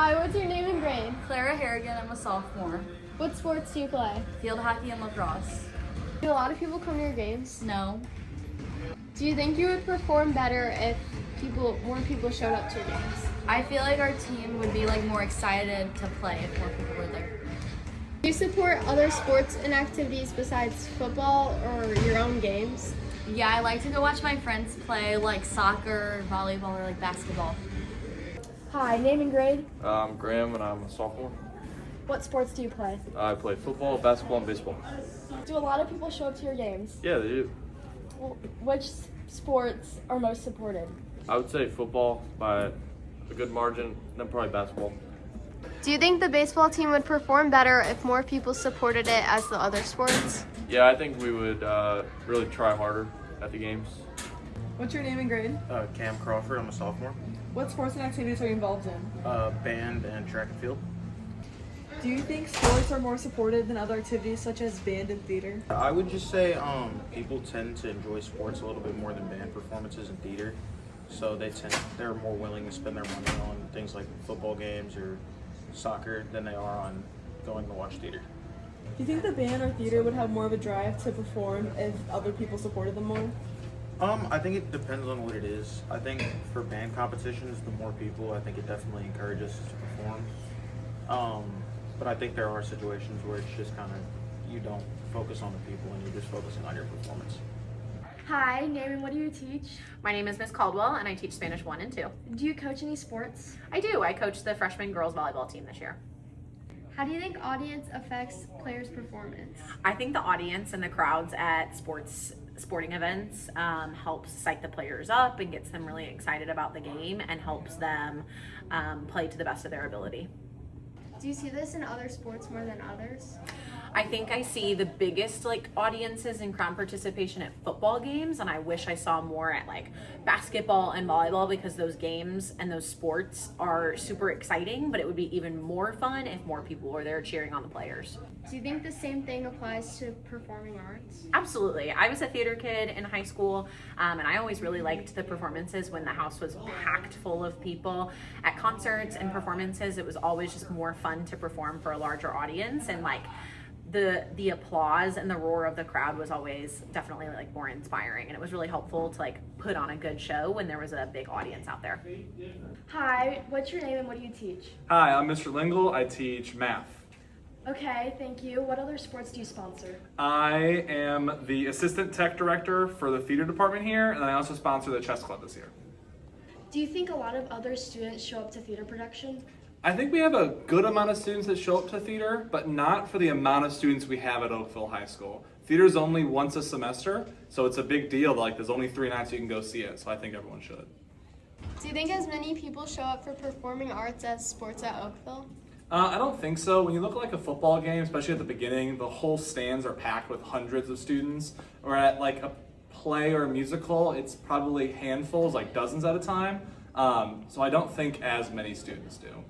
Hi, what's your name and grade? Clara Harrigan, I'm a sophomore. What sports do you play? Field hockey and lacrosse. Do a lot of people come to your games? No. Do you think you would perform better if more people showed up to your games? I feel like our team would be more excited to play if more people were there. Do you support other sports and activities besides football or your own games? Yeah, I like to go watch my friends play soccer, volleyball, or basketball. Hi, name and grade? I'm Graham and I'm a sophomore. What sports do you play? I play football, basketball, and baseball. Do a lot of people show up to your games? Yeah, they do. Which sports are most supported? I would say football by a good margin, then probably basketball. Do you think the baseball team would perform better if more people supported it as the other sports? Yeah, I think we would really try harder at the games. What's your name and grade? Cam Crawford, I'm a sophomore. What sports and activities are you involved in? Band and track and field. Do you think sports are more supported than other activities such as band and theater? I would just say people tend to enjoy sports a little bit more than band performances and theater. So they're more willing to spend their money on things like football games or soccer than they are on going to watch theater. Do you think the band or theater would have more of a drive to perform if other people supported them more? I think it depends on what it is. I think for band competitions, the more people, I think it definitely encourages us to perform. But I think there are situations where it's just kind of, you don't focus on the people and you're just focusing on your performance. Hi, name and what do you teach? My name is Miss Caldwell, and I teach Spanish 1 and 2. Do you coach any sports? I do. I coach the freshman girls volleyball team this year. How do you think audience affects players' performance? I think the audience and the crowds at sporting events helps psych the players up and gets them really excited about the game and helps them play to the best of their ability. Do you see this in other sports more than others? I think I see the biggest audiences and crowd participation at football games, and I wish I saw more at basketball and volleyball because those games and those sports are super exciting, but it would be even more fun if more people were there cheering on the players. Do you think the same thing applies to performing arts? Absolutely. I was a theater kid in high school, and I always really liked the performances when the house was packed full of people. At concerts and performances, it was always just more fun to perform for a larger audience, and the applause and the roar of the crowd was always definitely more inspiring, and it was really helpful to put on a good show when there was a big audience out there. Hi, what's your name and what do you teach? Hi, I'm Mr. Lingle. I teach math. Okay, thank you. What other sports do you sponsor? I am the assistant tech director for the theater department here, and I also sponsor the chess club this year. Do you think a lot of other students show up to theater production? I think we have a good amount of students that show up to theater, but not for the amount of students we have at Oakville High School. Theater is only once a semester, so it's a big deal. There's only 3 nights you can go see it, so I think everyone should. Do you think as many people show up for performing arts as sports at Oakville? I don't think so. When you look at a football game, especially at the beginning, the whole stands are packed with hundreds of students. Or at a play or a musical, it's probably handfuls, dozens at a time. So I don't think as many students do.